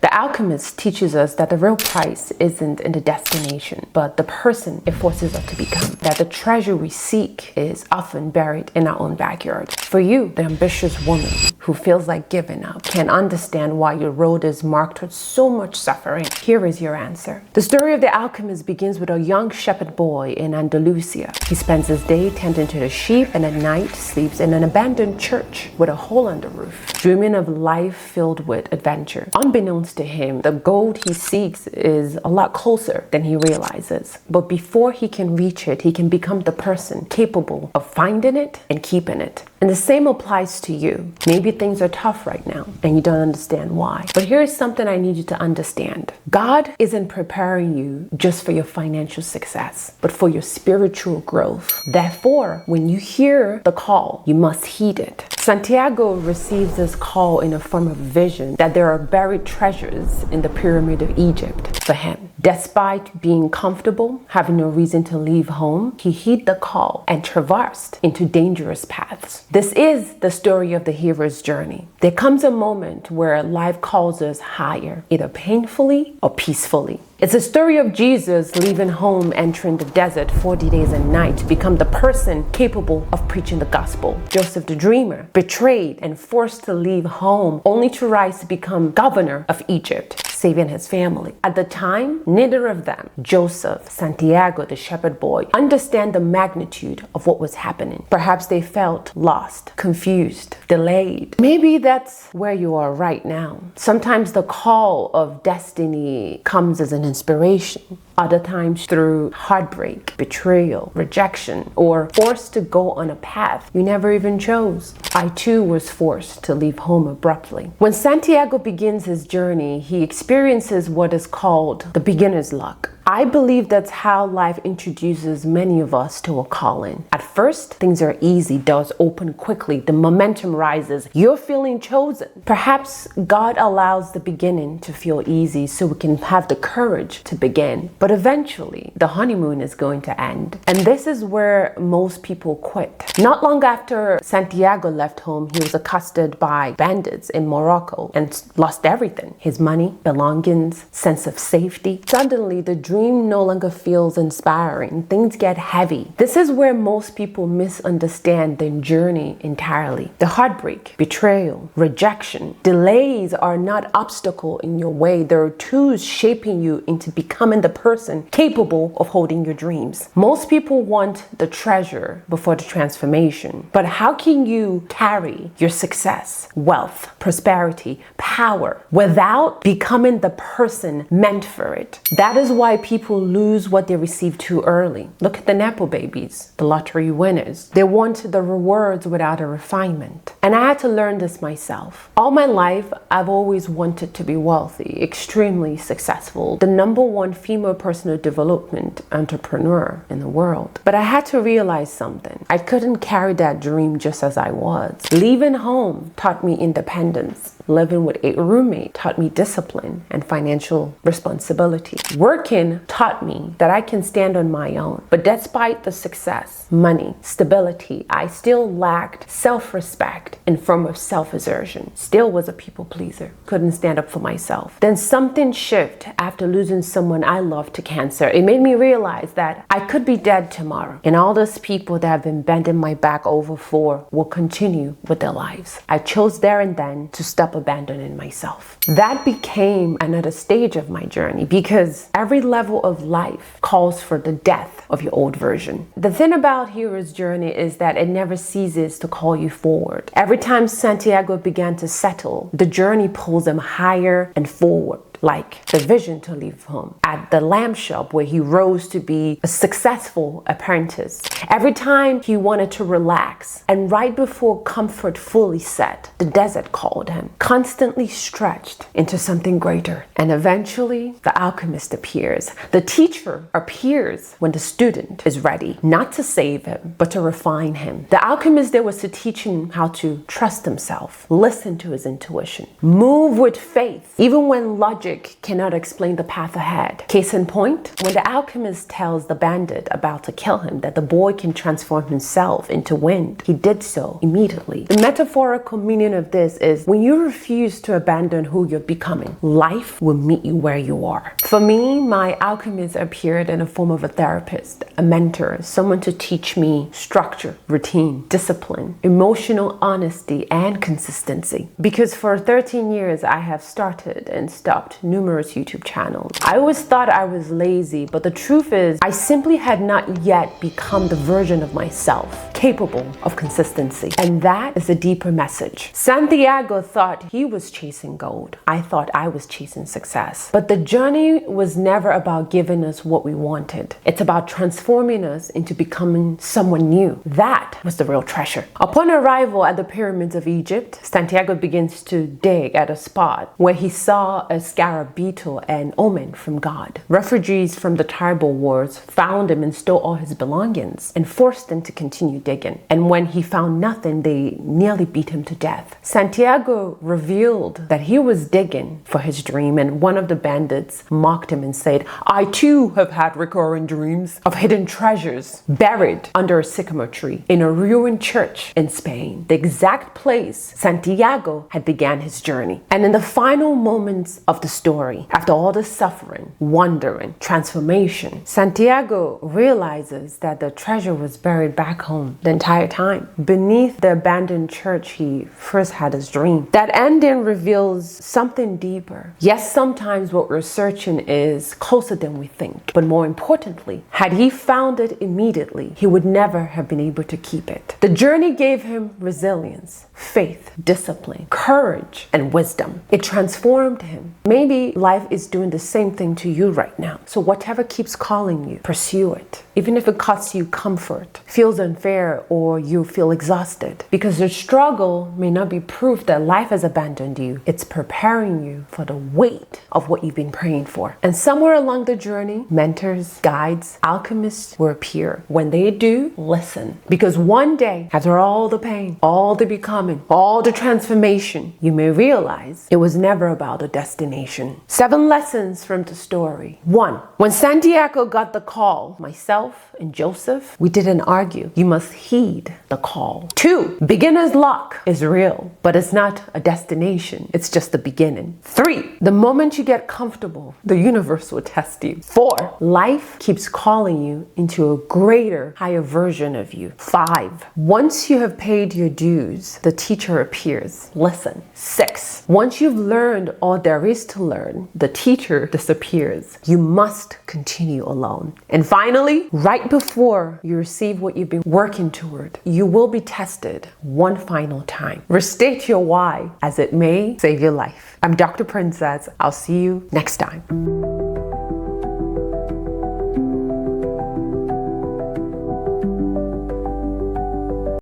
The Alchemist teaches us that the real price isn't in the destination, but the person it forces us to become. That the treasure we seek is often buried in our own backyard. For you, the ambitious woman who feels like giving up, can understand why your road is marked with so much suffering. Here is your answer. The story of the Alchemist begins with a young shepherd boy in Andalusia. He spends his day tending to the sheep and at night sleeps in an abandoned church with a hole in the roof, dreaming of life filled with adventure. Unbeknownst to him, the goal he seeks is a lot closer than he realizes. But before he can reach it, he can become the person capable of finding it and keeping it. And the same applies to you. Maybe things are tough right now and you don't understand why. But here's something I need you to understand. God isn't preparing you just for your financial success, but for your spiritual growth. Therefore, when you hear the call, you must heed it. Santiago receives this call in a form of vision that there are buried treasures in the pyramid of Egypt for him. Despite being comfortable, having no reason to leave home, he heeded the call and traversed into dangerous paths. This is the story of the hero's journey. There comes a moment where life calls us higher, either painfully or peacefully. It's a story of Jesus leaving home, entering the desert 40 days and nights to become the person capable of preaching the gospel. Joseph the dreamer, betrayed and forced to leave home, only to rise to become governor of Egypt, saving his family. At the time, neither of them, Joseph, Santiago, the shepherd boy, understand the magnitude of what was happening. Perhaps they felt lost, confused, delayed. Maybe that's where you are right now. Sometimes the call of destiny comes as an inspiration. Other times through heartbreak, betrayal, rejection, or forced to go on a path you never even chose. I too was forced to leave home abruptly. When Santiago begins his journey, he experiences what is called the beginner's luck. I believe that's how life introduces many of us to a calling. At first, things are easy, doors open quickly, the momentum rises, you're feeling chosen. Perhaps God allows the beginning to feel easy so we can have the courage to begin. But eventually, the honeymoon is going to end. And this is where most people quit. Not long after Santiago left home, he was accosted by bandits in Morocco and lost everything. His money, belongings, sense of safety. Suddenly, the dream no longer feels inspiring. Things get heavy. This is where most people misunderstand the journey entirely. The heartbreak, betrayal, rejection, delays are not obstacles in your way. They are tools shaping you into becoming the person capable of holding your dreams. Most people want the treasure before the transformation. But how can you carry your success, wealth, prosperity, power without becoming the person meant for it? That is why people lose what they receive too early. Look at the Nepo babies, the lottery winners. They want the rewards without a refinement. And I had to learn this myself. All my life, I've always wanted to be wealthy, extremely successful, the #1 female personal development entrepreneur in the world. But I had to realize something. I couldn't carry that dream just as I was. Leaving home taught me independence. Living with a roommate taught me discipline and financial responsibility. Working taught me that I can stand on my own. But despite the success, money, stability, I still lacked self-respect and form of self-assertion. Still was a people pleaser. Couldn't stand up for myself. Then something shifted after losing someone I loved to cancer. It made me realize that I could be dead tomorrow. And all those people that I've been bending my back over for will continue with their lives. I chose there and then to stop abandoning myself. That became another stage of my journey because every level of life calls for the death of your old version. The thing about Hero's journey is that it never ceases to call you forward. Every time Santiago began to settle, the journey pulls him higher and forward. Like the vision to leave home, at the lamp shop where he rose to be a successful apprentice. Every time he wanted to relax, and right before comfort fully set, the desert called him, constantly stretched into something greater. And eventually, the alchemist appears. The teacher appears when the student is ready, not to save him, but to refine him. The alchemist there was to teach him how to trust himself, listen to his intuition, move with faith, even when logic logic cannot explain the path ahead. Case in point, when the alchemist tells the bandit about to kill him that the boy can transform himself into wind, he did so immediately. The metaphorical meaning of this is when you refuse to abandon who you're becoming, life will meet you where you are. For me, my alchemist appeared in the form of a therapist, a mentor, someone to teach me structure, routine, discipline, emotional honesty, and consistency. Because for 13 years, I have started and stopped numerous YouTube channels. I always thought I was lazy, but the truth is I simply had not yet become the version of myself capable of consistency. And that is a deeper message. Santiago thought he was chasing gold. I thought I was chasing success. But the journey was never about giving us what we wanted. It's about transforming us into becoming someone new. That was the real treasure. Upon arrival at the pyramids of Egypt, Santiago begins to dig at a spot where he saw a scarab beetle, an omen from God. Refugees from the tribal wars found him and stole all his belongings and forced him to continue digging. And when he found nothing, they nearly beat him to death. Santiago revealed that he was digging for his dream, and one of the bandits mocked him and said, "I too have had recurring dreams of hidden treasures buried under a sycamore tree in a ruined church in Spain," the exact place Santiago had began his journey. And in the final moments of the story, after all the suffering, wandering, transformation, Santiago realizes that the treasure was buried back home the entire time, beneath the abandoned church he first had his dream. That ending reveals something deeper. Yes, sometimes what we're searching is closer than we think, but more importantly, had he found it immediately, he would never have been able to keep it. The journey gave him resilience, faith, discipline, courage, and wisdom. It transformed him. Maybe life is doing the same thing to you right now. So whatever keeps calling you, pursue it. Even if it costs you comfort, feels unfair, or you feel exhausted. Because the struggle may not be proof that life has abandoned you. It's preparing you for the weight of what you've been praying for. And somewhere along the journey, mentors, guides, alchemists will appear. When they do, listen. Because one day, after all the pain, all the becoming, all the transformation, you may realize it was never about a destination. 7 lessons from the story. 1. When Santiago got the call, myself and Joseph, we didn't argue. You must heed the call. 2. Beginner's luck is real, but it's not a destination. It's just the beginning. 3. The moment you get comfortable, the universe will test you. 4. Life keeps calling you into a greater, higher version of you. 5. Once you have paid your dues, the teacher appears. Listen. 6. Once you've learned all there is to learn, the teacher disappears. You must continue alone. And finally, right before you receive what you've been working toward, you will be tested one final time. Restate your why, as it may save your life. I'm Dr. Princess. I'll see you next time.